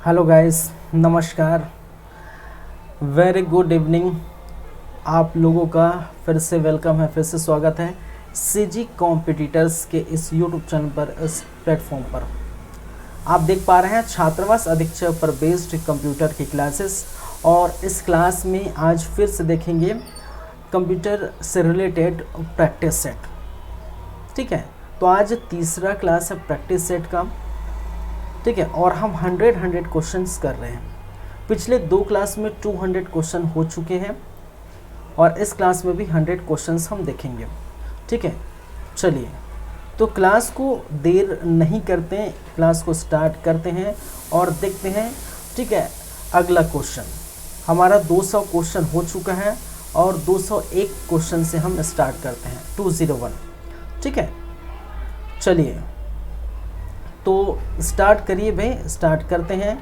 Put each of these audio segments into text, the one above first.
Hello guys, नमस्कार, very good evening. आप लोगों का फिर से वेलकम है, फिर से स्वागत है सीजी कॉम्पिटिटर्स के इस यूट्यूब चैनल पर, इस प्लेटफॉर्म पर। आप देख पा रहे हैं छात्रावास अधीक्षक पर बेस्ड कंप्यूटर की क्लासेस, और इस क्लास में आज फिर से देखेंगे कंप्यूटर से रिलेटेड प्रैक्टिस सेट। ठीक है, तो आज तीसरा क्लास है प्रैक्टिस सेट का। ठीक है, और हम 100 क्वेश्चंस कर रहे हैं। पिछले दो क्लास में 200 क्वेश्चन हो चुके हैं और इस क्लास में भी 100 क्वेश्चंस हम देखेंगे। ठीक है, चलिए तो क्लास को देर नहीं करते हैं, क्लास को स्टार्ट करते हैं और देखते हैं। ठीक है, अगला क्वेश्चन हमारा 200 क्वेश्चन हो चुका है और 201 क्वेश्चन से हम स्टार्ट करते हैं 201। ठीक है, चलिए तो स्टार्ट करिए भाई, स्टार्ट करते हैं।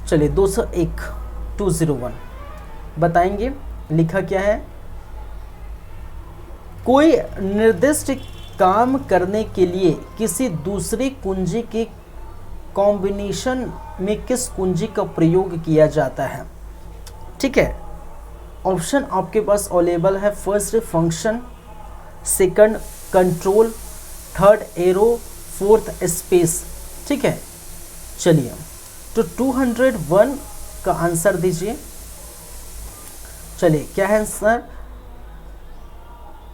चलिए 201 201 बताएंगे, लिखा क्या है। कोई निर्दिष्ट काम करने के लिए किसी दूसरी कुंजी के कॉम्बिनेशन में किस कुंजी का प्रयोग किया जाता है। ठीक है, ऑप्शन आपके पास अवेलेबल है। First function, second control, third arrow, fourth space. ठीक है, चलिए तो 201 का आंसर दीजिए। चलिए क्या है आंसर,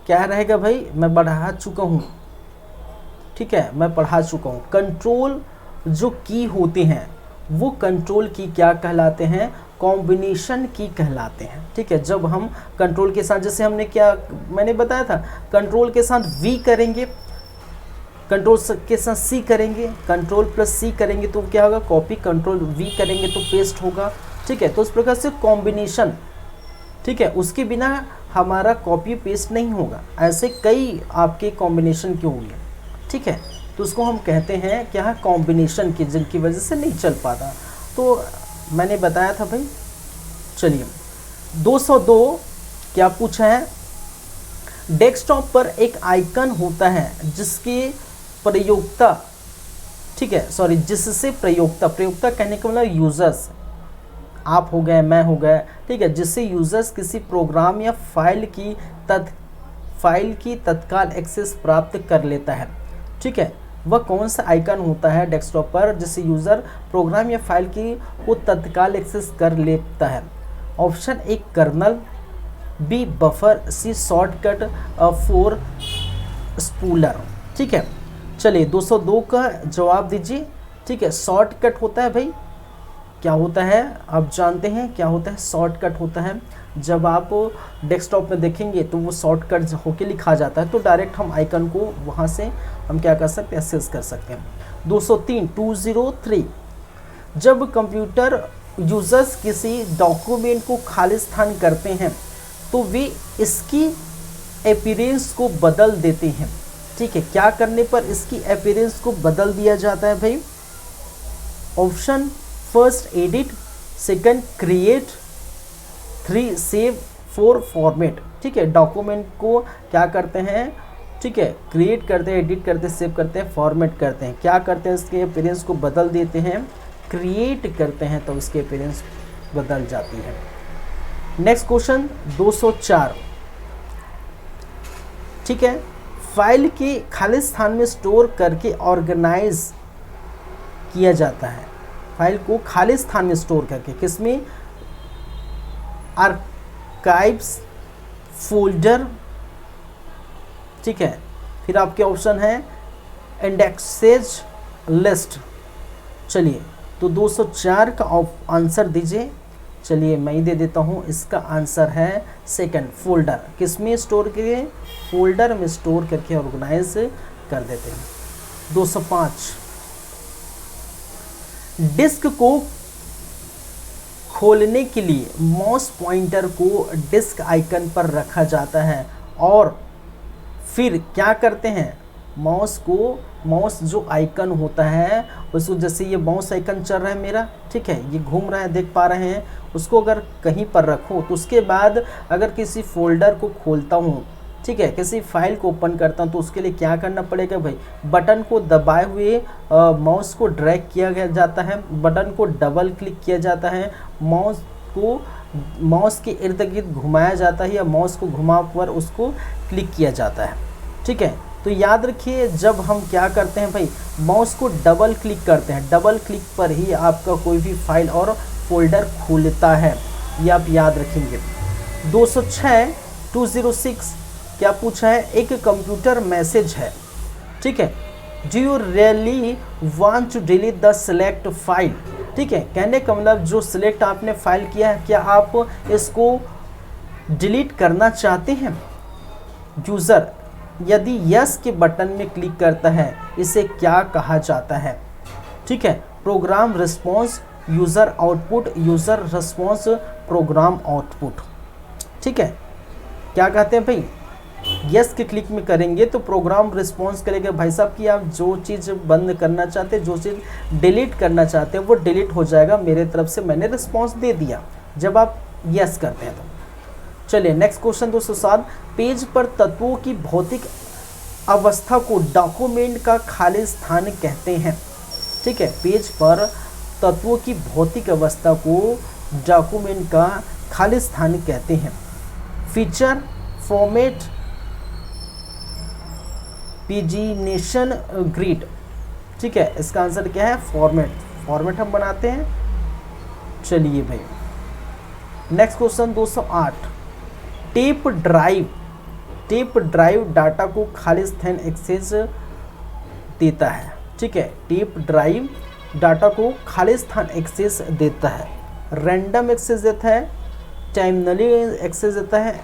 क्या रहेगा भाई, मैं बढ़ा चुका हूँ। ठीक है, मैं पढ़ा चुका हूँ। कंट्रोल जो की होते हैं वो कंट्रोल की क्या कहलाते हैं, कॉम्बिनेशन की कहलाते हैं। ठीक है, जब हम कंट्रोल के साथ, जैसे हमने क्या मैंने बताया था, कंट्रोल के साथ वी करेंगे, कंट्रोल के साथ सी करेंगे, कंट्रोल प्लस सी करेंगे तो क्या होगा, कॉपी, कंट्रोल वी करेंगे तो पेस्ट होगा। ठीक है, तो इस प्रकार से कॉम्बिनेशन, ठीक है, उसके बिना हमारा कॉपी पेस्ट नहीं होगा। ऐसे कई आपके कॉम्बिनेशन के होंगे। ठीक है, तो उसको हम कहते हैं क्या, कॉम्बिनेशन की, जिनकी वजह से नहीं चल पाता। तो मैंने बताया था भाई। चलिए 202 क्या पूछा है। डेस्कटॉप पर एक आइकन होता है जिसके प्रयोक्ता, ठीक है सॉरी, जिससे प्रयोक्ता, प्रयोक्ता कहने का मतलब यूजर्स, आप हो गए, मैं हो गए, ठीक है, जिससे यूजर्स किसी प्रोग्राम या फाइल की तत्काल एक्सेस प्राप्त कर लेता है। ठीक है, वह कौन सा आइकन होता है डेस्कटॉप पर जिससे यूज़र प्रोग्राम या फाइल की को तत्काल एक्सेस कर लेता है। Option A kernel, B buffer, C shortcut, 4 spooler. ठीक है, चलिए 202 का जवाब दीजिए। ठीक है, शॉर्टकट होता है भाई, क्या होता है आप जानते हैं, क्या होता है, शॉर्टकट होता है। जब आप डेस्कटॉप में देखेंगे तो वो शॉर्टकट होके लिखा जाता है, तो डायरेक्ट हम आइकन को वहाँ से हम क्या कर सकते हैं, एक्सेस कर सकते हैं। 203 203 जब कंप्यूटर यूजर्स किसी डॉक्यूमेंट को खालिस्तान करते हैं तो वे इसकी अपीयरेंस को बदल देते हैं। ठीक है, क्या करने पर इसकी अपीयरेंस को बदल दिया जाता है भाई। Option first edit, second create, 3 save, 4 format. ठीक है, डॉक्यूमेंट को क्या करते हैं, ठीक है, क्रिएट करते हैं, एडिट करते हैं, सेव करते हैं, फॉर्मेट करते हैं। क्या करते हैं, इसके अपीयरेंस को बदल देते हैं। क्रिएट करते हैं तो इसकी अपीयरेंस बदल जाती है। Next question 204। ठीक है, फाइल के खाली स्थान में स्टोर करके ऑर्गेनाइज किया जाता है। फाइल को खाली स्थान में स्टोर करके, किसमें, आर्काइव्स, फोल्डर। ठीक है, फिर आपके ऑप्शन है इंडेक्सेज, लिस्ट। चलिए तो 204 का आंसर दीजिए। चलिए मैं ही दे देता हूँ, इसका आंसर है सेकंड, फोल्डर। किसमें स्टोर किए, फोल्डर में स्टोर करके ऑर्गेनाइज कर देते हैं। 205 डिस्क को खोलने के लिए माउस पॉइंटर को डिस्क आइकन पर रखा जाता है और फिर क्या करते हैं, माउस जो आइकन होता है उसको, जैसे ये माउस आइकन चल रहा है मेरा, ठीक है, ये घूम रहा है, देख पा रहे हैं, उसको अगर कहीं पर रखो तो उसके बाद अगर किसी फोल्डर को खोलता हूँ, ठीक है, किसी फाइल को ओपन करता हूँ तो उसके लिए क्या करना पड़ेगा भाई, बटन को दबाए हुए माउस को ड्रैग किया गया जाता है, बटन को डबल क्लिक किया जाता है, माउस को माउस के इर्द गिर्द घुमाया जाता है या माउस को घुमाकर उसको क्लिक किया जाता है। ठीक है, तो याद रखिए जब हम क्या करते हैं भाई, माउस को डबल क्लिक करते हैं, डबल क्लिक पर ही आपका कोई भी फाइल और फोल्डर खुलता है, ये आप याद रखेंगे। 206 क्या पूछा है, एक कंप्यूटर मैसेज है। ठीक है, do you really want to delete the select file. ठीक है, कहने का मतलब जो सिलेक्ट आपने फाइल किया है, क्या आप इसको डिलीट करना चाहते हैं। यूज़र यदि यस के बटन में क्लिक करता है, इसे क्या कहा जाता है। ठीक है, program response, user output, user response, program output. ठीक है, क्या कहते हैं भाई, यस के क्लिक में करेंगे तो प्रोग्राम रिस्पॉन्स करेगा भाई साहब कि आप जो चीज़ बंद करना चाहते हैं, जो चीज़ डिलीट करना चाहते हैं वो डिलीट हो जाएगा, मेरे तरफ से मैंने रिस्पॉन्स दे दिया जब आप यस करते हैं तो। चलिए नेक्स्ट क्वेश्चन 207, पेज पर तत्वों की भौतिक अवस्था को डॉक्यूमेंट का खाली स्थान कहते हैं। ठीक है, पेज पर तत्वों की भौतिक अवस्था को डॉक्यूमेंट का खाली स्थान कहते हैं। Feature, format, pagination, grid. ठीक है, इसका आंसर क्या है, फॉर्मेट। फॉर्मेट हम बनाते हैं। चलिए भाई next question 208, tape drive. Tape drive data को खाली स्थान एक्सेस देता है। ठीक है, टेप ड्राइव डाटा को खाली स्थान एक्सेस देता है, रैंडम एक्सेस देता है, टाइमली एक्सेस देता है,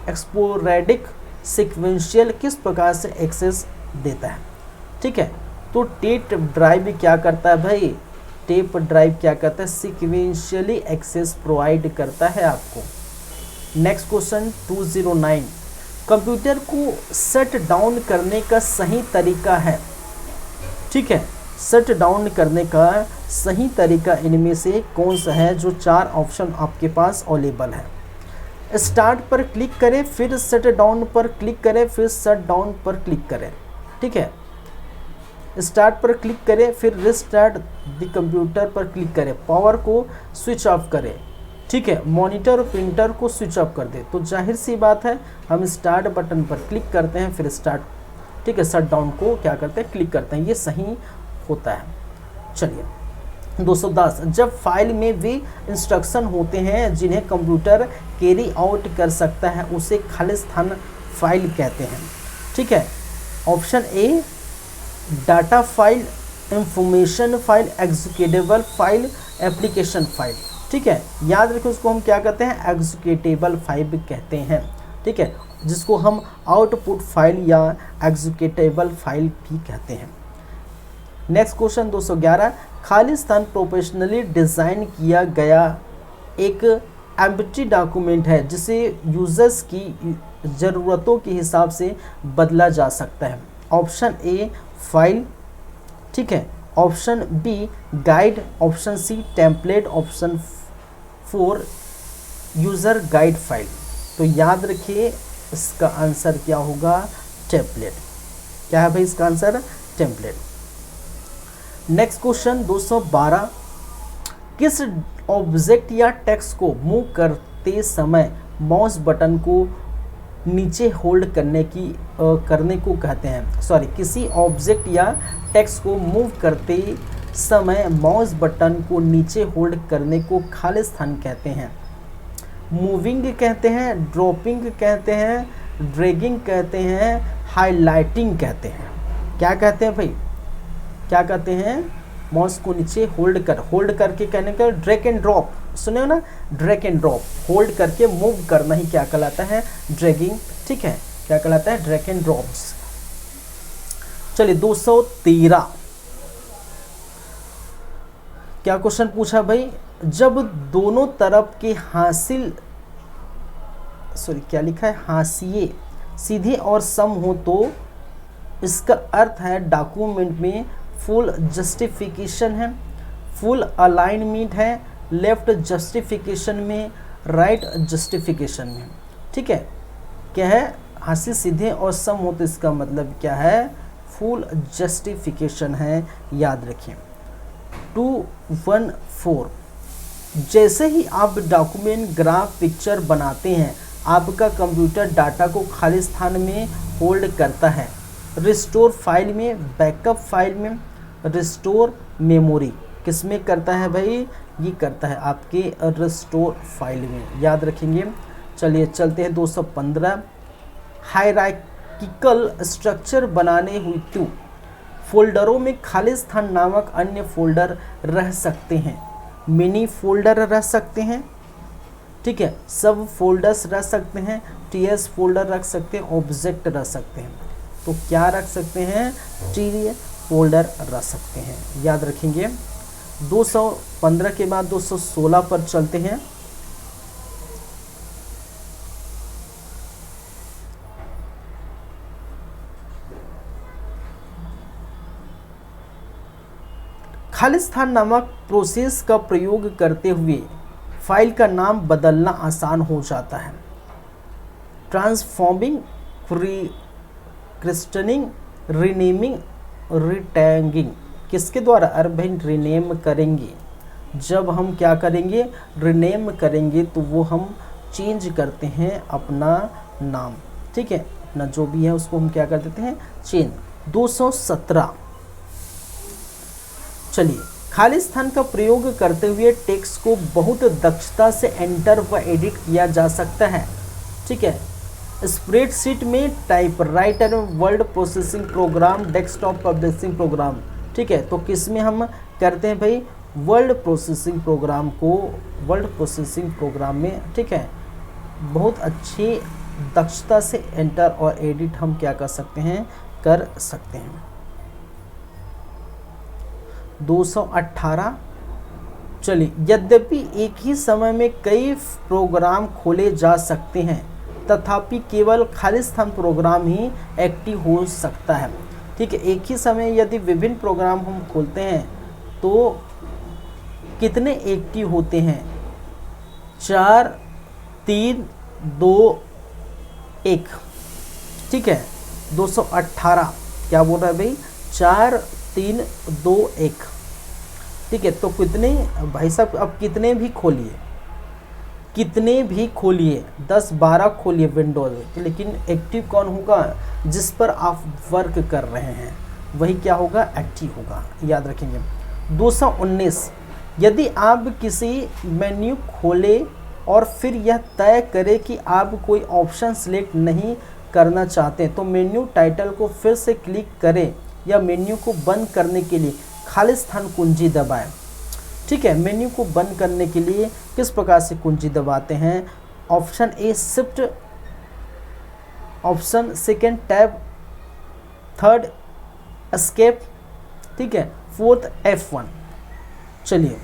एक्सपोरेडिक, सीक्वेंशियल, किस प्रकार से एक्सेस देता है। ठीक है, तो टेप ड्राइव क्या करता है भाई, टेप ड्राइव क्या करता है, सीक्वेंशियली एक्सेस प्रोवाइड करता है आपको। नेक्स्ट क्वेश्चन 209, कंप्यूटर को शट डाउन करने का सही तरीका है। ठीक है, शट डाउन करने का सही तरीका इनमें से कौन सा है, जो 4 ऑप्शन आपके पास अवेलेबल है। स्टार्ट पर क्लिक करें, फिर शट डाउन पर क्लिक करें, फिर शट डाउन पर क्लिक करें। ठीक है, स्टार्ट पर क्लिक करें, फिर रिस्टार्ट द कंप्यूटर पर क्लिक करें, पावर को स्विच ऑफ करें। ठीक है, मॉनिटर और प्रिंटर को स्विच ऑफ कर दें। तो जाहिर सी बात है हम स्टार्ट बटन पर क्लिक करते हैं, फिर स्टार्ट, ठीक है, शट डाउन को क्या करते हैं, क्लिक करते हैं, ये सही होता है। चलिए 210, जब फाइल में वे इंस्ट्रक्शन होते हैं जिन्हें कंप्यूटर कैरी आउट कर सकता है, उसे खाली स्थान फाइल कहते हैं। ठीक है, ऑप्शन ए data file, information file, executable file, application file. ठीक है, याद रखिए उसको हम क्या कहते हैं, एग्जीक्यूटेबल फाइल कहते हैं। ठीक है, जिसको हम आउटपुट फाइल या एग्जीक्यूटेबल फाइल भी कहते हैं। नेक्स्ट क्वेश्चन 211, खाली स्थान प्रोफेशनली डिज़ाइन किया गया एक एम्प्टी डॉक्यूमेंट है जिसे यूजर्स की ज़रूरतों के हिसाब से बदला जा सकता है। ऑप्शन ए फाइल, ठीक है, option B guide, option C template, option 4 user guide file. तो याद रखिए इसका आंसर क्या होगा, टेम्पलेट। क्या है भाई इसका आंसर, टेम्पलेट। नेक्स्ट क्वेश्चन 212, किस ऑब्जेक्ट या टेक्स्ट को मूव करते समय माउस बटन को नीचे होल्ड करने को कहते हैं। सॉरी, किसी ऑब्जेक्ट या टेक्स्ट को मूव करते समय माउस बटन को नीचे होल्ड करने को खाली स्थान कहते हैं। मूविंग कहते हैं, ड्रॉपिंग कहते हैं, ड्रैगिंग कहते हैं, हाईलाइटिंग कहते हैं। क्या कहते हैं भाई, क्या कहते हैं, माउस को नीचे होल्ड करके कहने का ड्रैग एंड ड्रॉप, सुने हो ना, ड्रैग एंड ड्रॉप, होल्ड करके मूव करना ही क्या कहलाता है, ड्रैगिंग। ठीक है, क्या कहलाता है, ड्रैग एंड ड्रॉप्स। चलिए 213, क्या क्वेश्चन पूछा भाई, जब दोनों तरफ के क्या लिखा है, हाशिए सीधे और सम हो तो इसका अर्थ है डॉक्यूमेंट में फुल जस्टिफिकेशन है, फुल अलाइनमेंट है, लेफ्ट जस्टिफिकेशन में, राइट जस्टिफिकेशन में। ठीक है, क्या है, हांसी सीधे और सम हो तो इसका मतलब क्या है, फुल जस्टिफिकेशन है, याद रखिए। 214, जैसे ही आप डॉक्यूमेंट, ग्राफ, पिक्चर बनाते हैं आपका कंप्यूटर डाटा को खाली स्थान में होल्ड करता है। रिस्टोर फाइल में, बैकअप फाइल में, रिस्टोर मेमोरी किस में करता है भाई, ये करता है आपके रिस्टोर फाइल में, याद रखेंगे। चलिए चलते हैं 215, हायरार्किकल स्ट्रक्चर बनाने हेतु फोल्डरों में खाली स्थान नामक अन्य फोल्डर रह सकते हैं। मिनी फोल्डर रह सकते हैं, ठीक है, सब फोल्डर्स रह सकते हैं, टीएस फोल्डर रख सकते हैं, ऑब्जेक्ट रख सकते हैं। तो क्या रख सकते हैं, टी फोल्डर रख सकते हैं, याद रखेंगे। 215 के बाद 216 पर चलते हैं। खाली स्थान नामक प्रोसेस का प्रयोग करते हुए फाइल का नाम बदलना आसान हो जाता है। ट्रांसफॉर्मिंग, क्रिस्टनिंग, रीनेमिंग, रिटैगिंग किसके द्वारा, अरे भाई रीनेम करेंगे। जब हम क्या करेंगे, रीनेम करेंगे तो वो हम चेंज करते हैं अपना नाम, ठीक है, अपना जो भी है उसको हम क्या कर देते हैं, चेंज। 217, चलिए, खाली स्थान का प्रयोग करते हुए टेक्स्ट को बहुत दक्षता से एंटर व एडिट किया जा सकता है, ठीक है। स्प्रेडशीट में, टाइपराइटर में, word processing program, desktop publishing program, ठीक है। तो किस में हम करते हैं भाई, वर्ड प्रोसेसिंग प्रोग्राम को, वर्ड प्रोसेसिंग प्रोग्राम में, ठीक है, बहुत अच्छी दक्षता से एंटर और एडिट हम क्या कर सकते हैं, कर सकते हैं। 218, चलिए, यद्यपि एक ही समय में कई प्रोग्राम खोले जा सकते हैं तथापि केवल खाली स्थान प्रोग्राम ही एक्टिव हो सकता है, ठीक है। एक ही समय यदि विभिन्न प्रोग्राम हम खोलते हैं तो कितने एक्टिव होते हैं, 4, 3, 2, 1, ठीक है। 218 क्या बोल रहा है भाई, 4, 3, 2, 1, ठीक है। तो कितने भाई साहब, अब कितने भी खोलिए, कितने भी खोलिए, 10, 12 खोलिए विंडोज, लेकिन एक्टिव कौन होगा, जिस पर आप वर्क कर रहे हैं वही क्या होगा, एक्टिव होगा, याद रखेंगे। 219, यदि आप किसी मेन्यू खोले और फिर यह तय करें कि आप कोई ऑप्शन सेलेक्ट नहीं करना चाहते तो मेन्यू टाइटल को फिर से क्लिक करें या मेन्यू को बंद करने के लिए खाली स्थान कुंजी दबाएं, ठीक है। मेन्यू को बंद करने के लिए किस प्रकार से कुंजी दबाते हैं, option A shift, option second tab, third escape, ठीक है, फोर्थ F1। चलिए,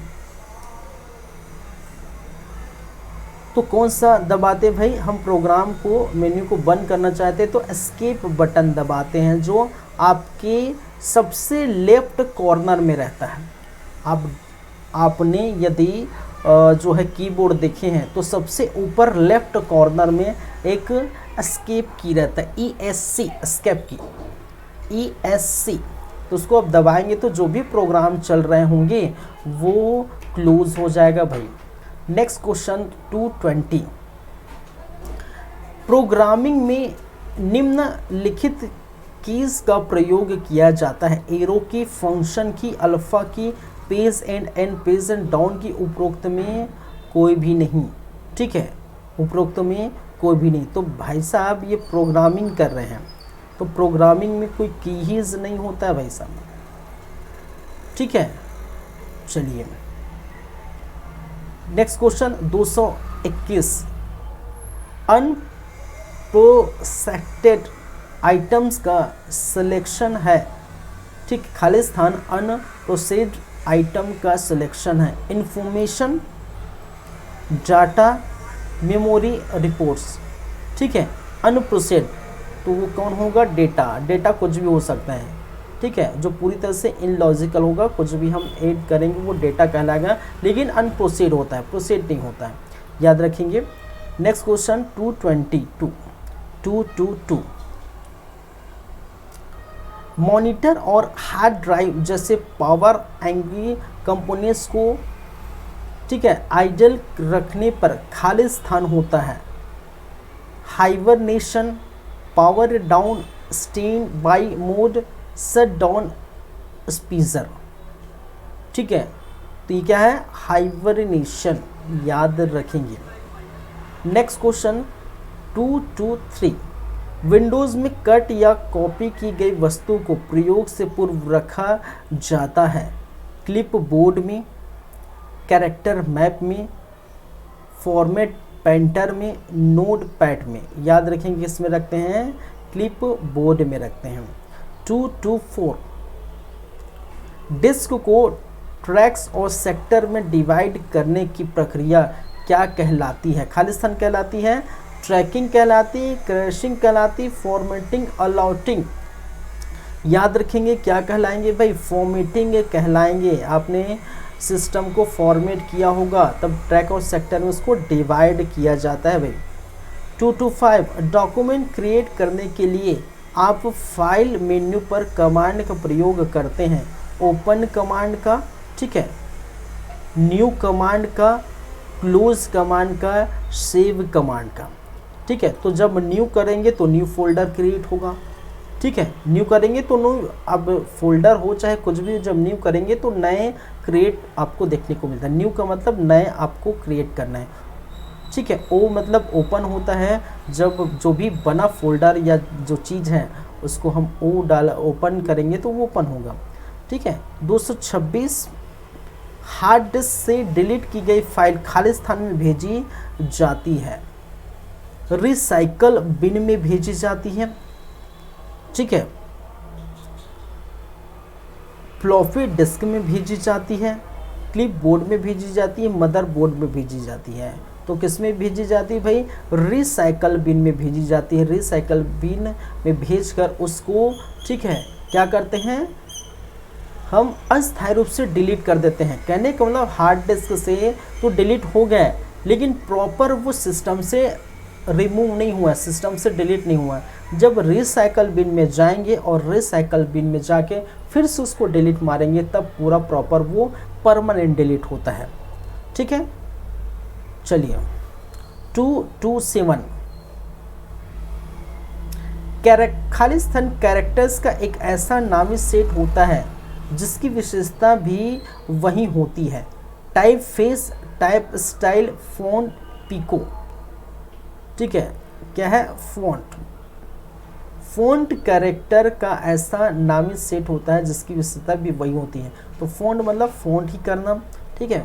तो कौन सा दबाते भाई, हम प्रोग्राम को, मेन्यू को बंद करना चाहते हैं तो एस्केप बटन दबाते हैं जो आपके सबसे लेफ्ट कॉर्नर में रहता है। आपने यदि जो है कीबोर्ड देखे हैं तो सबसे ऊपर लेफ्ट कॉर्नर में एक एस्केप की रहता है, ESC, एस्केप की, ESC। तो उसको आप दबाएंगे तो जो भी प्रोग्राम चल रहे होंगे वो क्लोज हो जाएगा भाई। नेक्स्ट क्वेश्चन 220, प्रोग्रामिंग में निम्नलिखित कीज का प्रयोग किया जाता है, एरो की, फंक्शन की, अल्फा की, page and page and down की, उपरोक्त में कोई भी नहीं, ठीक है, उपरोक्त में कोई भी नहीं। तो भाई साहब ये प्रोग्रामिंग कर रहे हैं तो प्रोग्रामिंग में कोई कीज नहीं होता है भाई साहब, ठीक है। चलिए नेक्स्ट क्वेश्चन 221, अनप्रोसेस्ड आइटम्स का सिलेक्शन है, ठीक, खाली स्थान अनप्रोसेस्ड आइटम का सिलेक्शन है, इंफॉर्मेशन, डाटा, मेमोरी, रिपोर्ट्स, ठीक है। अनप्रोसेस्ड तो वो कौन होगा, डेटा, डेटा कुछ भी हो सकता है, ठीक है, जो पूरी तरह से इनलॉजिकल होगा, कुछ भी हम ऐड करेंगे वो डेटा कहलाएगा, लेकिन अनप्रोसेस्ड होता है, प्रोसेस्ड नहीं होता है, याद रखेंगे। Next question 222, 222। मॉनिटर और हार्ड ड्राइव जैसे पावर एंग्री कंपोनेंट्स को, ठीक है, आइडल रखने पर खाली स्थान होता है। Hibernation, power down, standby mode, shut down स्पीजर। ठीक है, तो ये क्या है, हाइबरनेशन, याद रखेंगे। Next question 223। विंडोज़ में कट या कॉपी की गई वस्तु को प्रयोग से पूर्व रखा जाता है। क्लिप बोर्ड में, कैरेक्टर मैप में, फॉर्मेट पेंटर में, नोट पैड में। याद रखेंगे इसमें रखते हैं, क्लिप बोर्ड में रखते हैं। 224। डिस्क को ट्रैक्स और सेक्टर में डिवाइड करने की प्रक्रिया क्या कहलाती है? खालिस्तान कहलाती है, ट्रैकिंग कहलाती है, क्रैशिंग कहलाती, फॉर्मेटिंग, अलाउटिंग। याद रखेंगे क्या कहलाएंगे भाई, फॉर्मेटिंग कहलाएंगे। आपने सिस्टम को फॉर्मेट किया होगा तब ट्रैक और सेक्टर में उसको डिवाइड किया जाता है भाई। 225। डॉक्यूमेंट क्रिएट करने के लिए आप फाइल मेन्यू पर कमांड का प्रयोग करते हैं। ओपन कमांड का, ठीक है, न्यू कमांड का, क्लोज कमांड का, सेव कमांड का। ठीक है, तो जब न्यू करेंगे तो न्यू फोल्डर क्रिएट होगा। ठीक है, न्यू करेंगे तो न्यू, अब फोल्डर हो चाहे कुछ भी, जब न्यू करेंगे तो नए क्रिएट आपको देखने को मिलता है। न्यू का मतलब नए आपको क्रिएट करना है। ठीक है, ओ मतलब ओपन होता है, जब जो भी बना फोल्डर या जो चीज़ है उसको हम ओ डाल ओपन करेंगे तो वो ओपन होगा। ठीक है, 226। हार्ड डिस्क से डिलीट की गई फाइल खाली स्थान में भेजी जाती है। रिसाइकल बिन में भेजी जाती है। ठीक है, फ्लॉपी डिस्क में भेजी जाती है, क्लिप बोर्ड में भेजी जाती है, मदर बोर्ड में भेजी जाती है। तो किस में भेजी जाती है भाई, रिसाइकल बिन में भेजी जाती है। रिसाइकल बिन में भेजकर उसको, ठीक है, क्या करते हैं, हम अस्थायी रूप से डिलीट कर देते हैं। कहने का मतलब हार्ड डिस्क से तो डिलीट हो गया लेकिन प्रॉपर वो सिस्टम से रिमूव नहीं हुआ, सिस्टम से डिलीट नहीं हुआ। जब रिसाइकल बिन में जाएंगे और रिसाइकल बिन में जाके फिर से उसको डिलीट मारेंगे तब पूरा प्रॉपर वो परमानेंट डिलीट होता है। ठीक है, चलिए 227। खाली स्थान कैरेक्टर्स का एक ऐसा नामी सेट होता है जिसकी विशेषता भी वही होती है। Type face, type style, font, pico. ठीक है, क्या है, फ़ॉन्ट। फ़ॉन्ट कैरेक्टर का ऐसा नामी सेट होता है जिसकी विशेषता भी वही होती है। तो फ़ॉन्ट मतलब फ़ॉन्ट ही करना, ठीक है,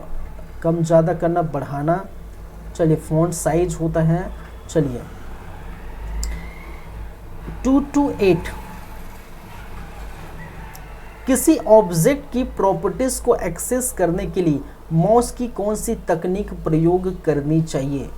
कम ज़्यादा करना, बढ़ाना। चलिए, फ़ॉन्ट साइज होता है। चलिए 228। किसी ऑब्जेक्ट की प्रॉपर्टीज़ को एक्सेस करने के लिए माउस की कौन सी तकनीक प्रयोग करनी चाहिए?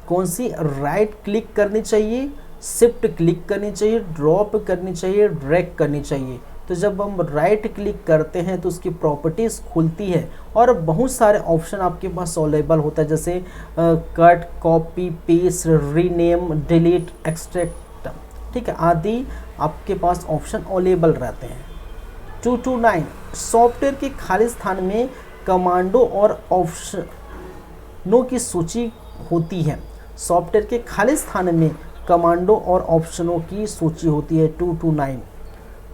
कौन सी? राइट क्लिक करनी चाहिए, शिफ्ट क्लिक करनी चाहिए, ड्रॉप करनी चाहिए, ड्रैग करनी चाहिए। तो जब हम राइट क्लिक करते हैं तो उसकी प्रॉपर्टीज़ खुलती है और बहुत सारे ऑप्शन आपके पास अवेलेबल होता है, जैसे cut, copy, paste, rename, delete, extract, ठीक है, आदि आपके पास ऑप्शन अवेलेबल रहते हैं। 229। सॉफ्टवेयर के खाली स्थान में कमांडो और ऑप्शनों की सूची होती है। सॉफ्टवेयर के खाली स्थान में कमांडो और ऑप्शनों की सूची होती है। 229।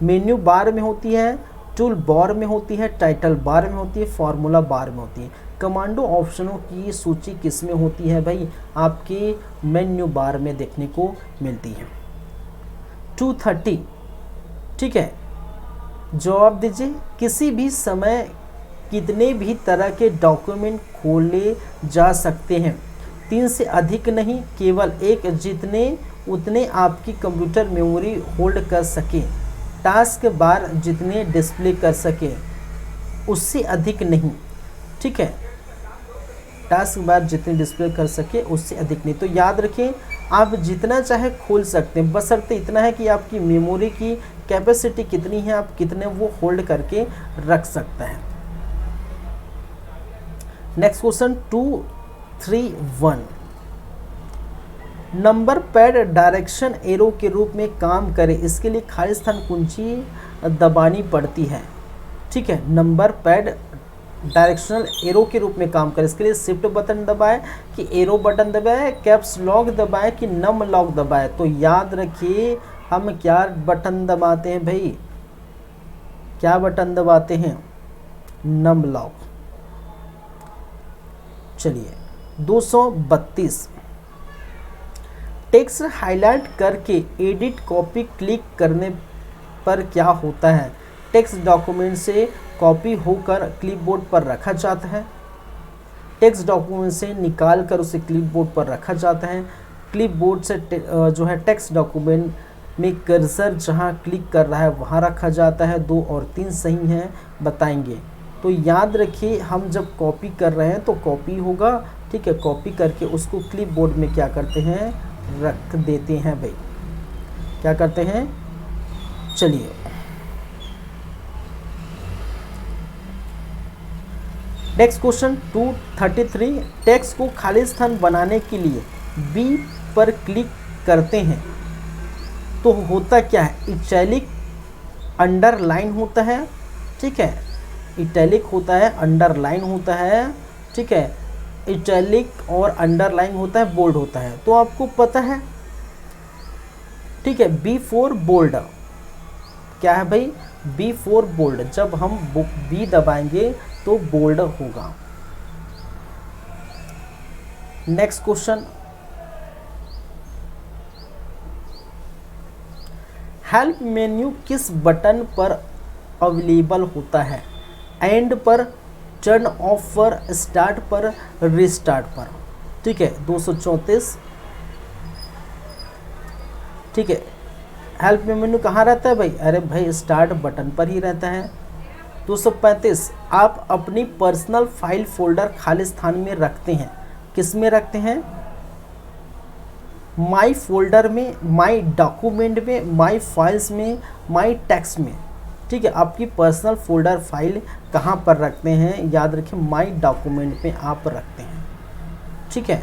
मेन्यू बार में होती है, टूल बार में होती है, टाइटल बार में होती है, फार्मूला बार में होती है। कमांडो ऑप्शनों की सूची किस में होती है भाई? आपके मेन्यू बार में देखने को मिलती है। 230। ठीक है, जवाब दीजिए। किसी भी समय कितने भी तरह के डॉक्यूमेंट खोले जा सकते हैं? 3 से अधिक नहीं, केवल एक, जितने उतने आपकी कंप्यूटर मेमोरी होल्ड कर सके। टास्क बार जितने डिस्प्ले कर सके, उससे अधिक नहीं। ठीक है, टास्क बार जितने डिस्प्ले कर सके उससे अधिक नहीं। तो याद रखें, आप जितना चाहे खोल सकते हैं, बशर्ते इतना है कि आपकी मेमोरी की कैपेसिटी कितनी है, आप कितने वो होल्ड करके रख सकते हैं। Next question 231। Number pad direction arrow के रूप में काम करे, इसके लिए खाली स्थान कुंजी दबानी पड़ती है। ठीक है, नंबर पैड डायरेक्शनल एरो के रूप में काम करे, इसके लिए शिफ्ट बटन दबाए कि एरो बटन दबाए, कैप्स लॉक दबाए कि नम लॉक दबाए। तो याद रखिए हम क्या बटन दबाते हैं भाई, क्या बटन दबाते हैं, नम लॉक। चलिए 232, टेक्स्ट हाईलाइट करके एडिट कॉपी क्लिक करने पर क्या होता है। टेक्स्ट डॉक्यूमेंट से कॉपी होकर क्लिपबोर्ड पर रखा जाता है, टेक्स्ट डॉक्यूमेंट से निकाल कर उसे क्लिपबोर्ड पर रखा जाता है। क्लिपबोर्ड से जो है टेक्स्ट डॉक्यूमेंट में कर्सर जहां क्लिक कर रहा है वहां रखा जाता है। 2 और 3 सही हैं, बताएंगे। तो याद रखिए हम जब कॉपी कर रहे हैं तो कॉपी होगा, ठीक है, कॉपी करके उसको क्लिपबोर्ड में क्या करते हैं, रख देते हैं भाई, क्या करते हैं। चलिए नेक्स्ट क्वेश्चन 233, टेक्स्ट को खाली स्थान बनाने के लिए बी पर क्लिक करते हैं तो होता क्या है, इटैलिक अंडरलाइन होता है। ठीक है, इटैलिक होता है, अंडरलाइन होता है। ठीक है, इटैलिक और अंडरलाइन होता है, बोल्ड होता है, तो आपको पता है। ठीक है, B4 बोल्ड क्या है भाई, B4 बोल्ड। जब हम बी दबाएंगे तो बोल्ड होगा। नेक्स्ट क्वेश्चन, हेल्प मेन्यू किस बटन पर अवेलेबल होता है, एंड पर, टर्न ऑफ पर, स्टार्ट पर, रिस्टार्ट पर। ठीक है 234, ठीक है, हेल्प मेन्यू कहाँ रहता है भाई, अरे भाई स्टार्ट बटन पर ही रहता है। 235, आप अपनी पर्सनल फाइल फोल्डर खाली स्थान में रखते हैं, किस में रखते हैं, माई फोल्डर में, माई डॉक्यूमेंट में, माई फाइल्स में, माई टेक्स्ट में। ठीक है, आपकी पर्सनल फोल्डर फाइल कहाँ पर रखते हैं, याद रखिए माई डॉक्यूमेंट में आप रखते हैं। ठीक है,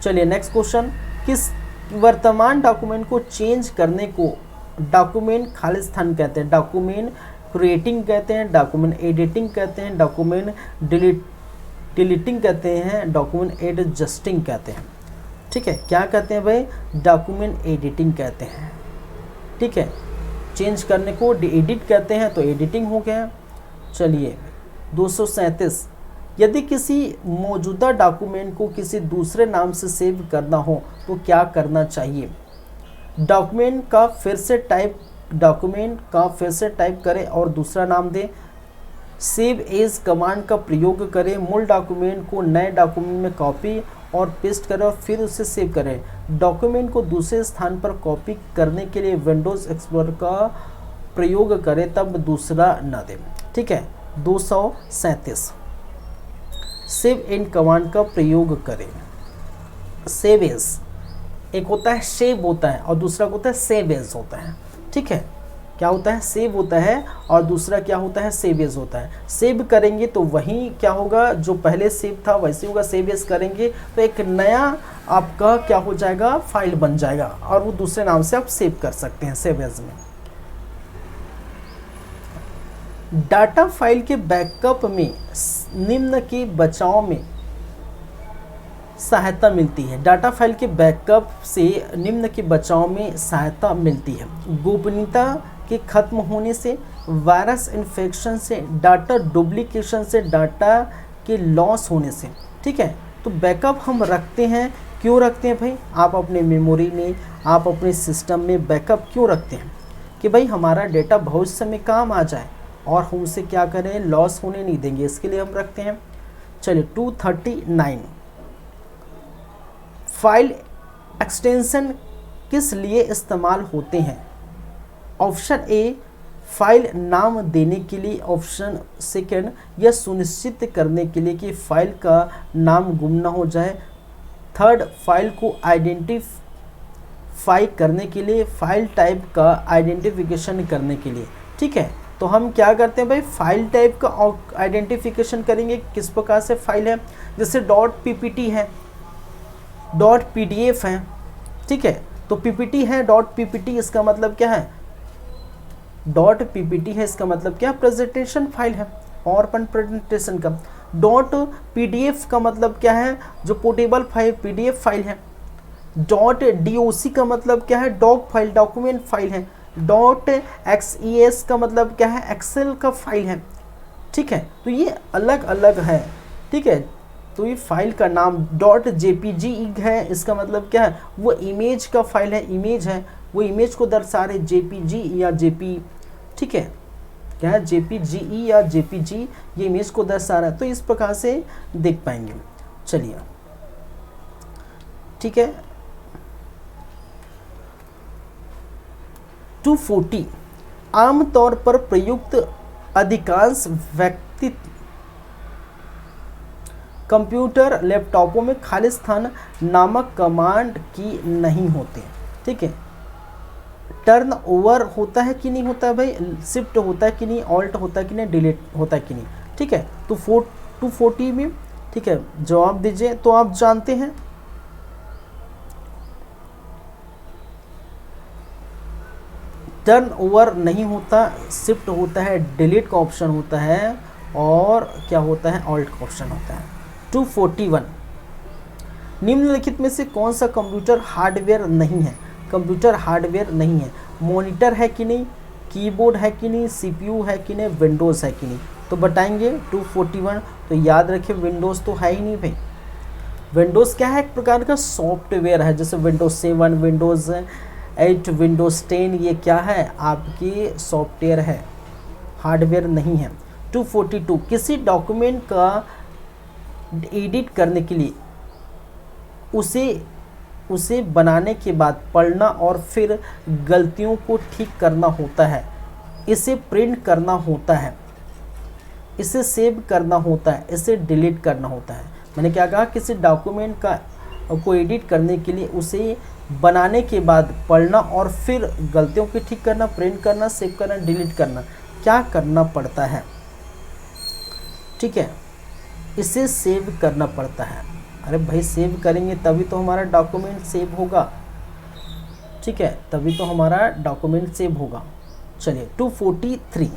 चलिए नेक्स्ट क्वेश्चन, किस वर्तमान डॉक्यूमेंट को चेंज करने को डॉक्यूमेंट खाली स्थान कहते हैं, डॉक्यूमेंट क्रिएटिंग कहते हैं, डॉक्यूमेंट एडिटिंग कहते हैं, डॉक्यूमेंट डिलीटिंग कहते हैं, डॉक्यूमेंट एडजस्टिंग कहते हैं। ठीक है, क्या कहते हैं भाई, डॉक्यूमेंट एडिटिंग कहते हैं। ठीक है, चेंज करने को एडिट कहते हैं, तो एडिटिंग हो गया। चलिए 237, यदि किसी मौजूदा डॉक्यूमेंट को किसी दूसरे नाम से सेव करना हो तो क्या करना चाहिए, डॉक्यूमेंट का फिर से टाइप करें और दूसरा नाम दें, सेव एज कमांड का प्रयोग करें, मूल डॉक्यूमेंट को नए डॉक्यूमेंट में कॉपी और पेस्ट करें और फिर उसे सेव करें, डॉक्यूमेंट को दूसरे स्थान पर कॉपी करने के लिए विंडोज़ एक्सप्लोरर का प्रयोग करें, तब दूसरा न दें। ठीक है 237, सेव इन कमांड का प्रयोग करें। सेव एज एक होता है, सेव होता है, और दूसरा होता है सेव एज होता है। ठीक है, क्या होता है, सेव होता है और दूसरा क्या होता है, सेव एज होता है। सेव करेंगे तो वही क्या होगा, जो पहले सेव था वैसे होगा, सेव एज करेंगे तो एक नया आपका क्या हो जाएगा, फाइल बन जाएगा और वो दूसरे नाम से आप सेव कर सकते हैं सेव एज में। डाटा फाइल के बैकअप में निम्न के बचाव में सहायता मिलती है, डाटा फाइल के बैकअप से निम्न के बचाव में सहायता मिलती है, गोपनीयता के खत्म होने से, वायरस इन्फेक्शन से, डाटा डुप्लीकेशन से, डाटा के लॉस होने से। ठीक है, तो बैकअप हम रखते हैं, क्यों रखते हैं भाई, आप अपने मेमोरी में, आप अपने सिस्टम में बैकअप क्यों रखते हैं, कि भाई हमारा डेटा भविष्य में काम आ जाए और हम उसे क्या करें, लॉस होने नहीं देंगे, इसके लिए हम रखते हैं। चलिए 239, फाइल एक्सटेंशन किस लिए इस्तेमाल होते हैं, ऑप्शन ए फाइल नाम देने के लिए, ऑप्शन सेकंड यह सुनिश्चित करने के लिए कि फाइल का नाम गुम ना हो जाए, थर्ड फाइल को आइडेंटिफाई करने के लिए, फाइल टाइप का आइडेंटिफिकेशन करने के लिए। ठीक है, तो हम क्या करते हैं भाई, फाइल टाइप का आइडेंटिफिकेशन करेंगे, किस प्रकार से फाइल है, जैसे .ppt है, .pdf है, ठीक है। तो पीपीटी है, डॉट पीपीटी, इसका मतलब क्या है, डॉट पीपीटी है, इसका मतलब क्या, प्रेजेंटेशन फाइल है, और अपन प्रेजेंटेशन का। डॉट पीडीएफ का मतलब क्या है, जो पोर्टेबल फाइल पीडीएफ फाइल है। डॉट डीओसी का मतलब क्या है, डॉक फाइल, डॉक्यूमेंट फाइल है। डॉट एक्सईएस का मतलब क्या है, एक्सेल का फाइल है। ठीक है, तो ये अलग अलग है। ठीक है, तो ये फाइल का नाम डॉट जेपीजी है, इसका मतलब क्या है, वो इमेज का फाइल है, इमेज है, वो इमेज को दर्शा रहे, जेपीजी या जेपी। ठीक है, क्या है, जेपीजी या जेपीजी, ये इमेज को दर्शा रहा है। तो इस प्रकार से देख पाएंगे। चलिए, ठीक है। 240 आमतौर पर प्रयुक्त अधिकांश व्यक्ति कंप्यूटर लैपटॉपों में खालिस्तान नामक कमांड की नहीं होते। ठीक है, टर्न ओवर होता है कि नहीं होता है भाई, शिफ्ट होता है कि नहीं, ऑल्ट होता है कि नहीं, डिलीट होता है कि नहीं। ठीक है, तो 240 में, ठीक है, जवाब दीजिए। तो आप जानते हैं टर्न ओवर नहीं होता, शिफ्ट होता है, डिलीट का ऑप्शन होता है, और क्या होता है, ऑल्ट का ऑप्शन होता है। 241 निम्नलिखित में से कौन सा कंप्यूटर हार्डवेयर नहीं है, कंप्यूटर हार्डवेयर नहीं है। मॉनिटर है कि नहीं, कीबोर्ड है कि नहीं, सीपीयू है कि नहीं, विंडोज़ है कि नहीं। तो बताएंगे 241। तो याद रखिए, विंडोज़ तो है ही नहीं भाई। विंडोज़ क्या है, एक प्रकार का सॉफ्टवेयर है, जैसे विंडोज़ 7, विंडोज़ 8, विंडोज़ 10, ये क्या है, आपकी सॉफ्टवेयर है, हार्डवेयर नहीं है। 242 किसी डॉक्यूमेंट का एडिट करने के लिए उसे बनाने के बाद पढ़ना और फिर गलतियों को ठीक करना होता है, इसे प्रिंट करना होता है, इसे सेव करना होता है, इसे डिलीट करना होता है। मैंने क्या कहा, किसी डॉक्यूमेंट को एडिट करने के लिए उसे बनाने के बाद पढ़ना और फिर गलतियों को ठीक करना, प्रिंट करना, सेव करना, डिलीट करना, क्या करना पड़ता है। ठीक है, इसे सेव करना पड़ता है। अरे भाई, सेव करेंगे तभी तो हमारा डॉक्यूमेंट सेव होगा। ठीक है, तभी तो हमारा डॉक्यूमेंट सेव होगा। चलिए 243,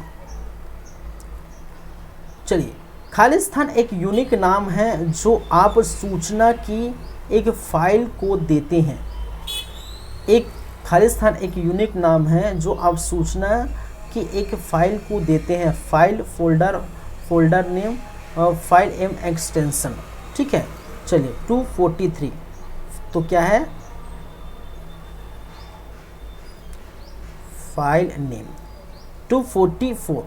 चलिए, खालिस्तान एक यूनिक नाम है जो आप सूचना की एक फाइल को देते हैं। एक खालिस्तान एक यूनिक नाम है जो आप सूचना की एक फाइल को देते हैं। File, folder name, file M extension. ठीक है, चलिए 243, तो क्या है, फाइल नेम। 244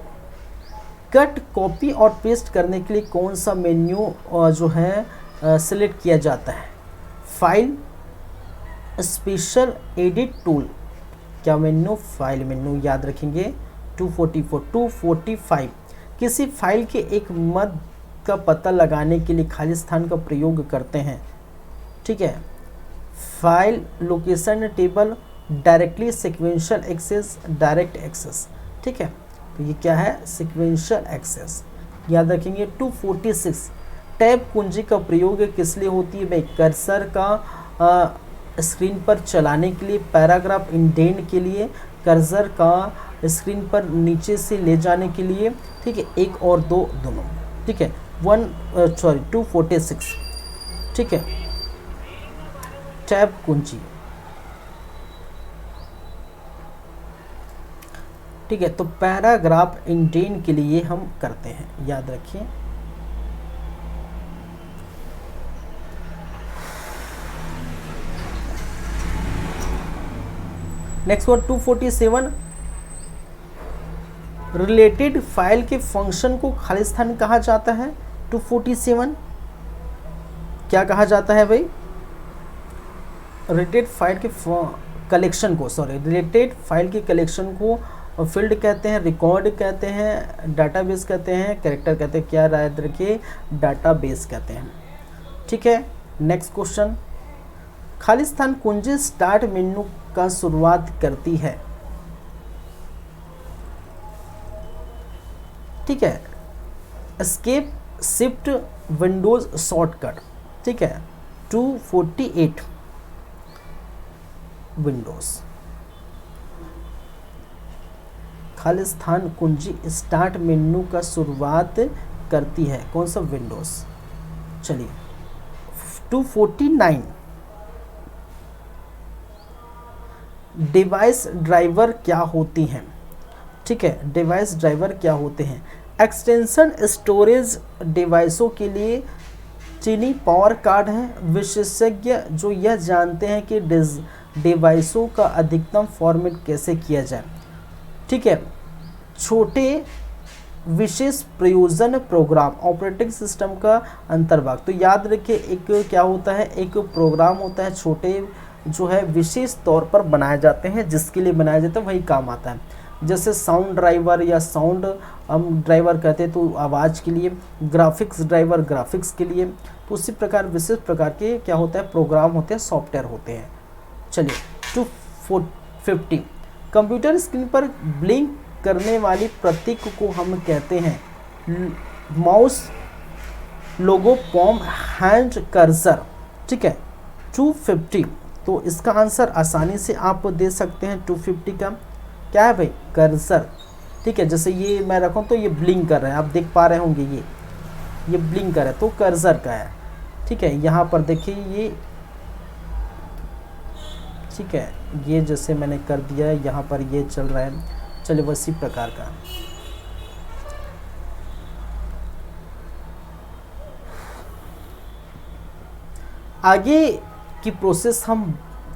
कट, कॉपी और पेस्ट करने के लिए कौन सा मेन्यू जो है सिलेक्ट किया जाता है। फाइल, स्पेशल, एडिट टूल, क्या मेन्यू, फाइल मेन्यू, याद रखेंगे। 244 245 किसी फाइल के एक मद का पता लगाने के लिए खालिस्तान का प्रयोग करते हैं। ठीक है, file location table, directly sequential access, direct access. ठीक है, तो ये क्या है, सीक्वेंशियल एक्सेस, याद रखेंगे। 246 टैब कुंजी का प्रयोग किस लिए होती है भाई, कर्सर का स्क्रीन पर चलाने के लिए, पैराग्राफ इंडेंट के लिए, कर्सर का स्क्रीन पर नीचे से ले जाने के लिए। ठीक है, एक और दो दोनों। ठीक है, 246। ठीक है, टैब कुंजी। ठीक है, तो पैराग्राफ इंडेंट के लिए हम करते हैं, याद रखिए। नेक्स्ट वन 247 रिलेटेड फाइल के फंक्शन को खालिस्तान कहा जाता है। 247 क्या कहा जाता है भाई, रिलेटेड फाइल के कलेक्शन को, रिलेटेड फाइल के कलेक्शन को फील्ड कहते हैं, रिकॉर्ड कहते हैं, डाटाबेस कहते हैं, कैरेक्टर कहते हैं, क्या याद रखिए, डाटाबेस कहते हैं। ठीक है, नेक्स्ट क्वेश्चन, खालिस्तान कुंजी स्टार्ट मेन्यू का शुरुआत करती है। ठीक है, एस्केप, शिफ्ट, विंडोज शॉर्टकट। ठीक है, 248 विंडोज़। खालिस्तान कुंजी स्टार्ट मेन्यू का शुरुआत करती है, कौन सा? विंडोज़। चलिए 249, डिवाइस ड्राइवर क्या होती हैं? ठीक है, डिवाइस ड्राइवर क्या होते हैं? एक्सटेंशन स्टोरेज डिवाइसों के लिए चीनी पावर कार्ड है। विशेषज्ञ जो यह जानते हैं कि डिवाइसों का अधिकतम फॉर्मेट कैसे किया जाए। ठीक है, छोटे विशेष प्रयोजन प्रोग्राम ऑपरेटिंग सिस्टम का अंतर्भाग। तो याद रखिए, एक क्या होता है, एक प्रोग्राम होता है, छोटे जो है विशेष तौर पर बनाए जाते हैं, जिसके लिए बनाया जाता है वही काम आता है। जैसे साउंड ड्राइवर या साउंड हम ड्राइवर कहते हैं तो आवाज़ के लिए, ग्राफिक्स ड्राइवर ग्राफिक्स के लिए। तो उसी प्रकार विशेष प्रकार के क्या होता है, प्रोग्राम होते हैं, सॉफ्टवेयर होते हैं। चलिए 250, कंप्यूटर स्क्रीन पर ब्लिंक करने वाली प्रतीक को हम कहते हैं माउस, लोगो, पॉम, हैंड कर्सर। ठीक है 250, तो इसका आंसर आसानी से आप दे सकते हैं। 250 का क्या है भाई? कर्सर। ठीक है, जैसे ये मैं रखूँ तो ये ब्लिंक कर रहा है, आप देख पा रहे होंगे ये ब्लिंक कर रहा है, तो कर्सर का है। ठीक है, यहाँ पर देखिए ये, ठीक है, ये जैसे मैंने कर दिया है, यहाँ पर ये चल रहा है। चलिए वैसी प्रकार का आगे की प्रोसेस हम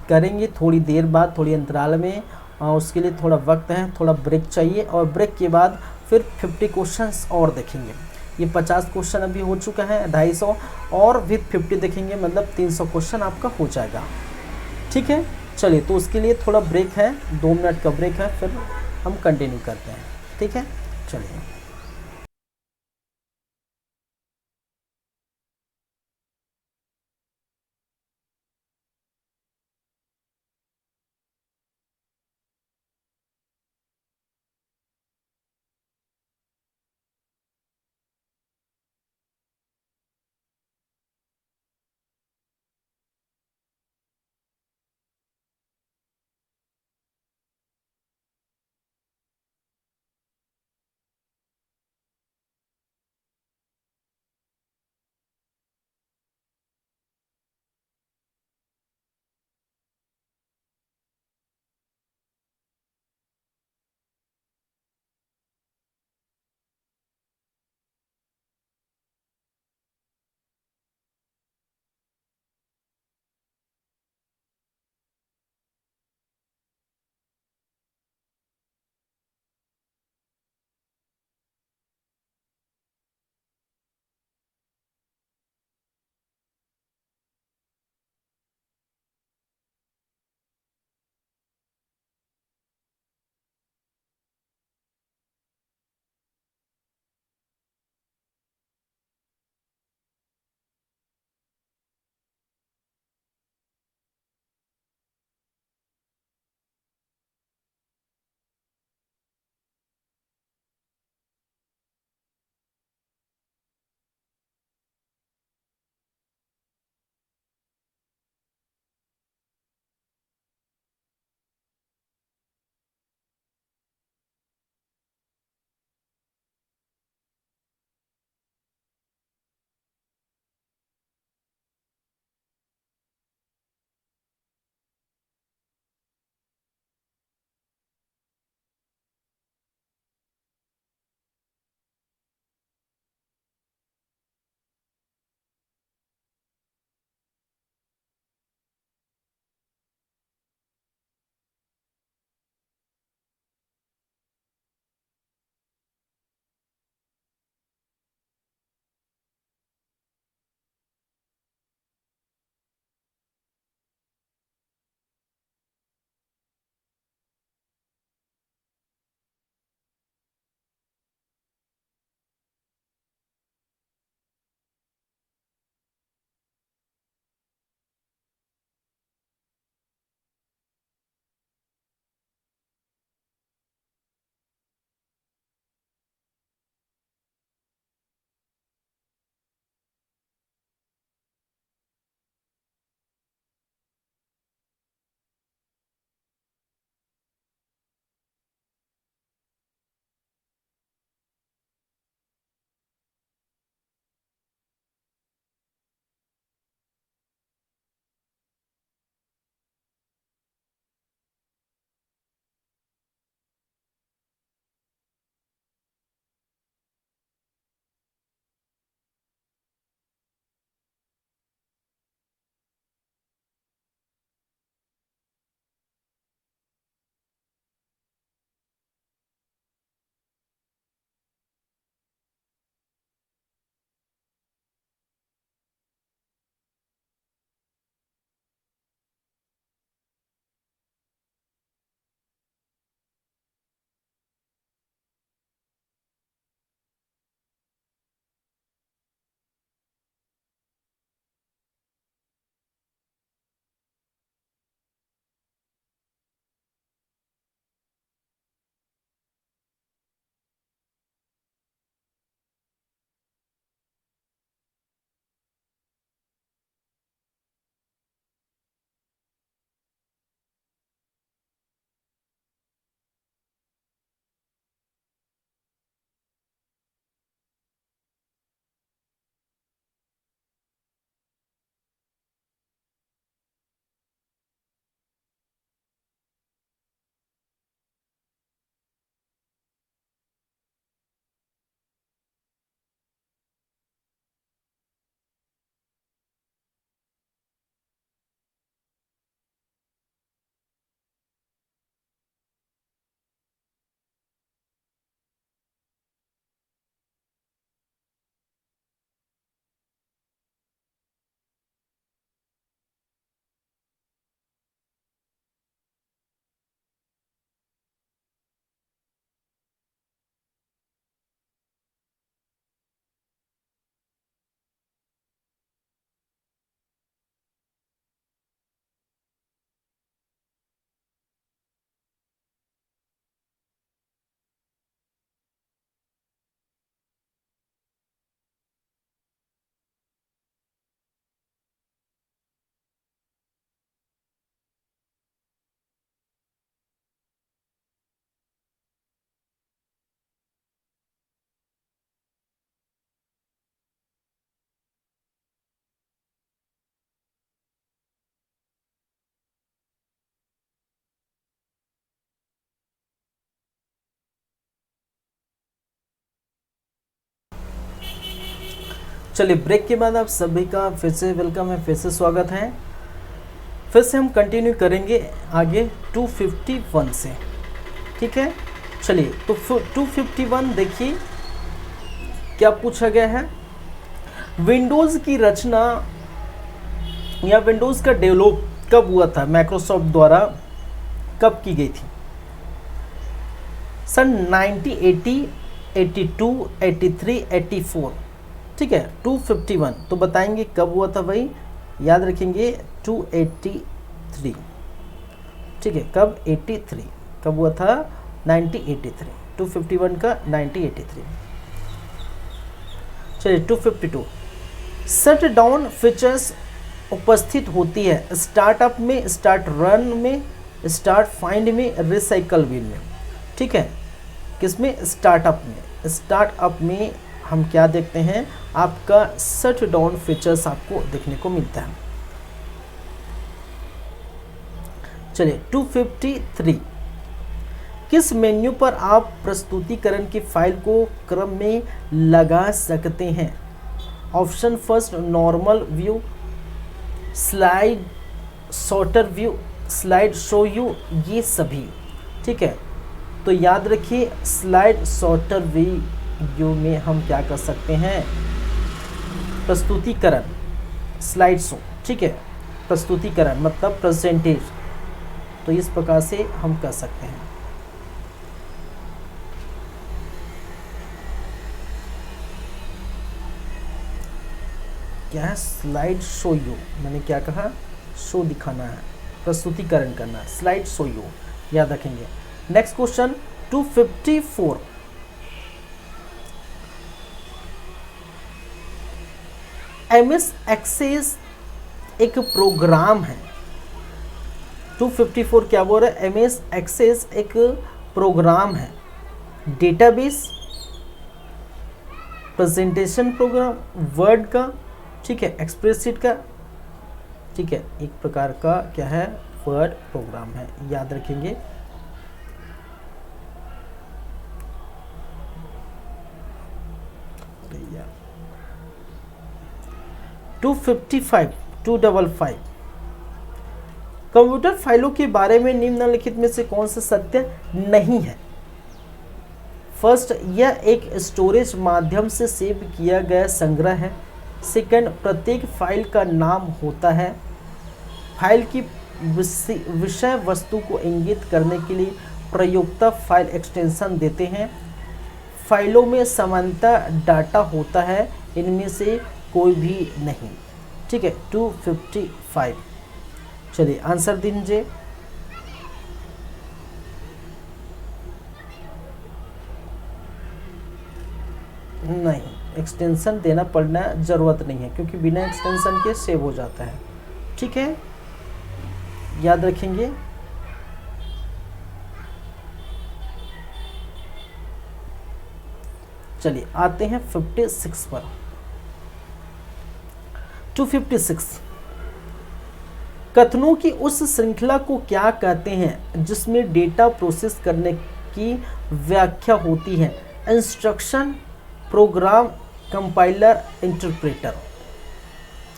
करेंगे थोड़ी देर बाद, थोड़ी अंतराल में। उसके लिए थोड़ा वक्त है, थोड़ा ब्रेक चाहिए, और ब्रेक के बाद फिर 50 क्वेश्चंस और देखेंगे। ये 50 क्वेश्चन अभी हो चुका है, 250, और विथ 50 देखेंगे, मतलब 300 क्वेश्चन आपका हो जाएगा। ठीक है, चलिए तो उसके लिए थोड़ा ब्रेक है, 2 मिनट का ब्रेक है, फिर हम कंटिन्यू करते हैं। ठीक है, चलिए। चलिए ब्रेक के बाद आप सभी का फिर से वेलकम है, फिर से स्वागत है। फिर से हम कंटिन्यू करेंगे आगे 251 से, ठीक है। चलिए तो 251 देखिए क्या पूछा गया है। विंडोज़ की रचना या विंडोज़ का डेवलप कब हुआ था, माइक्रोसॉफ्ट द्वारा कब की गई थी? सन 1980, 82, 83, 84, ठीक है। 251 तो बताएंगे कब हुआ था भाई, याद रखेंगे 283, ठीक है। कब? 83 कब हुआ था? 1983। 251 का 1983। चलिए 252 शट डाउन फीचर्स उपस्थित होती है स्टार्टअप में, स्टार्ट रन में, स्टार्ट फाइंड में, रिसाइकल बिन में, ठीक है। किसमें? स्टार्टअप में। स्टार्टअप में हम क्या देखते हैं, आपका शट डाउन फीचर्स आपको देखने को मिलता है। चलिए 253 किस मेन्यू पर आप प्रस्तुतिकरण की फाइल को क्रम में लगा सकते हैं? Option first normal view, slide sorter view, slide show view, ये सभी, ठीक है। तो याद रखिए स्लाइड सॉर्टर व्यू में हम क्या कर सकते हैं, प्रस्तुतिकरण, स्लाइड शो, ठीक है। प्रस्तुतिकरण मतलब प्रेजेंटेज, तो इस प्रकार से हम कर सकते हैं। क्या है? स्लाइड शो यू, मैंने क्या कहा? शो दिखाना है, प्रस्तुतिकरण करना है, स्लाइड शो यू, याद रखेंगे। नेक्स्ट क्वेश्चन 254 एमएस एक्सेस एक प्रोग्राम है। 254 क्या बोल रहा है? एमएस एक्सेस एक प्रोग्राम है, डेटाबेस, प्रेजेंटेशन प्रोग्राम, वर्ड का, ठीक है, एक्सप्रेसशीट का, ठीक है, एक प्रकार का क्या है, वर्ड प्रोग्राम है, याद रखेंगे। भैया 255 कंप्यूटर फाइलों के बारे में निम्नलिखित में से कौन सा सत्य नहीं है? फर्स्ट, यह एक स्टोरेज माध्यम से सेव किया गया संग्रह है। सेकंड, प्रत्येक फाइल का नाम होता है। फाइल की विषय वस्तु को इंगित करने के लिए प्रयोक्ता फाइल एक्सटेंशन देते हैं। फाइलों में समानता डाटा होता है, इनमें से कोई भी नहीं, ठीक है। 255 चलिए आंसर दीजिए। नहीं, एक्सटेंशन देना पड़ना ज़रूरत नहीं है, क्योंकि बिना एक्सटेंशन के सेव हो जाता है, ठीक है, याद रखेंगे। चलिए आते हैं 56 पर। 256 कथनों की उस श्रृंखला को क्या कहते हैं जिसमें डेटा प्रोसेस करने की व्याख्या होती है? इंस्ट्रक्शन, प्रोग्राम, कंपाइलर, इंटरप्रेटर,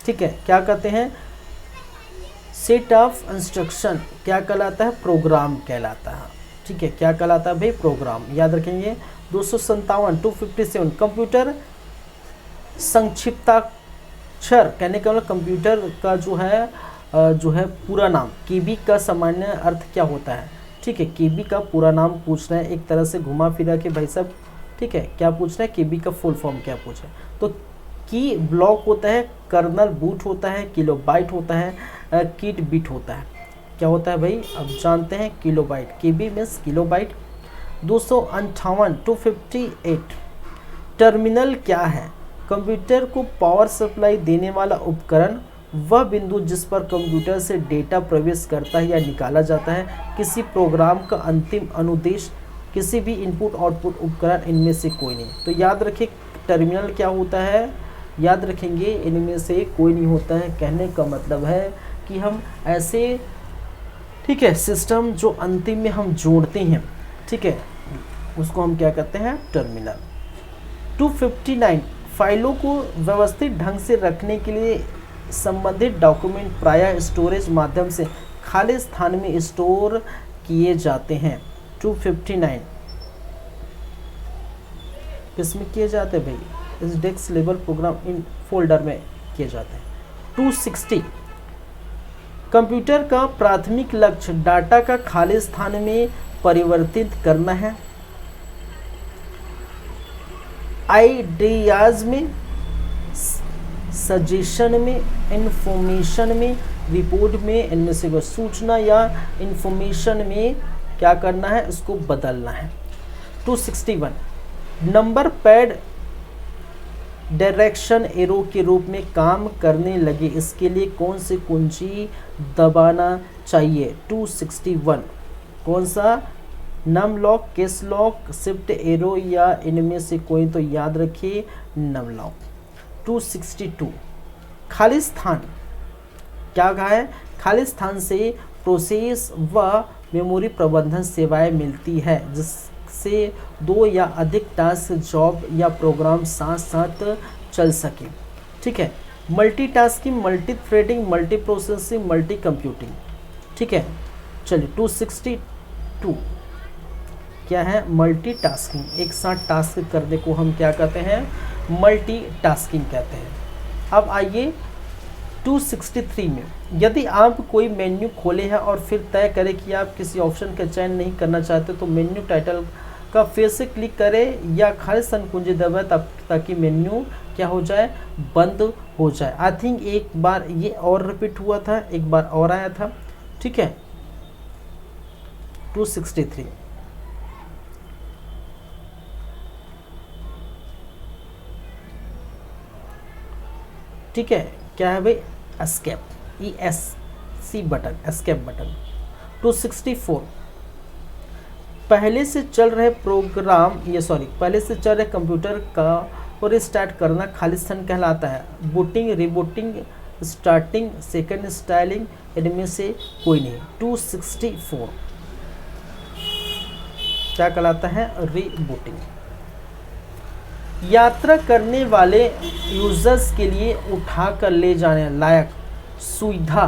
ठीक है। क्या कहते हैं? सेट ऑफ इंस्ट्रक्शन क्या कहलाता है? प्रोग्राम कहलाता है, ठीक है। क्या कहलाता है भाई? प्रोग्राम, याद रखेंगे। 257 कंप्यूटर संक्षिप्ताक्षर कहने का मतलब कंप्यूटर का जो है पूरा नाम, केबी का सामान्य अर्थ क्या होता है, ठीक है। केबी का पूरा नाम पूछ रहे हैं, एक तरह से घुमा फिरा के भाई साहब, ठीक है। क्या पूछ रहे हैं? केबी का फुल फॉर्म क्या पूछ रहे हैं? तो की ब्लॉक होता है, कर्नल बूट होता है, किलोबाइट होता है, किट बिट होता है। क्या होता है भाई? अब जानते हैं, किलोबाइट, केबी मीन्स किलोबाइट। 258 टर्मिनल क्या है? कंप्यूटर को पावर सप्लाई देने वाला उपकरण, वह बिंदु जिस पर कंप्यूटर से डेटा प्रवेश करता है या निकाला जाता है, किसी प्रोग्राम का अंतिम अनुदेश, किसी भी इनपुट आउटपुट उपकरण, इनमें से कोई नहीं। तो याद रखें टर्मिनल क्या होता है, याद रखेंगे इनमें से कोई नहीं होता है। कहने का मतलब है कि हम ऐसे, ठीक है, सिस्टम जो अंतिम में हम जोड़ते हैं, ठीक है, उसको हम क्या कहते हैं? टर्मिनल। 259 फाइलों को व्यवस्थित ढंग से रखने के लिए संबंधित डॉक्यूमेंट प्रायः स्टोरेज माध्यम से खाली स्थान में स्टोर किए जाते हैं। 259 किसमें किए जाते हैं भाई? इस डेस्क लेवल प्रोग्राम इन फोल्डर में किए जाते हैं। 260 कंप्यूटर का प्राथमिक लक्ष्य डाटा का खाली स्थान में परिवर्तित करना है। आइडियाज में, सजेशन में, इंफॉर्मेशन में, रिपोर्ट में, इनमें से कोई सूचना या इंफॉर्मेशन में क्या करना है, इसको बदलना है। 261 नंबर पैड डायरेक्शन एरो के रूप में काम करने लगे, इसके लिए कौन सी कुंजी दबाना चाहिए? 261 कौन सा? Num lock, case lock, shift arrow या इनमें से कोई? तो याद रखिए नम लॉक। 262 खाली स्थान क्या कहा है? खाली स्थान से प्रोसेस व मेमोरी प्रबंधन सेवाएं मिलती है जिससे दो या अधिक टास्क, जॉब या प्रोग्राम साथ साथ चल सके। ठीक है, multitasking, multi threading, multi processing, multi computing. ठीक है, चलिए 262 क्या है? मल्टीटास्किंग, एक साथ टास्क करने को हम क्या कहते हैं? मल्टीटास्किंग कहते हैं। अब आइए 263 में, यदि आप कोई मेन्यू खोले हैं और फिर तय करें कि आप किसी ऑप्शन का चयन नहीं करना चाहते तो मेन्यू टाइटल का फिर से क्लिक करें या खाली स्थान कुंजी दबाएं ताकि मेन्यू क्या हो जाए? बंद हो जाए। आई थिंक एक बार ये और रिपीट हुआ था, एक बार और आया था। ठीक है, 263 ठीक है, क्या है भाई? Escape, ESC button, escape button. 264 पहले से चल रहे कंप्यूटर का और स्टार्ट करना खाली स्थान कहलाता है। Booting, rebooting, starting, second styling, इनमें से कोई नहीं। 264 क्या कहलाता है? रिबूटिंग। यात्रा करने वाले यूजर्स के लिए उठाकर ले जाने लायक सुविधा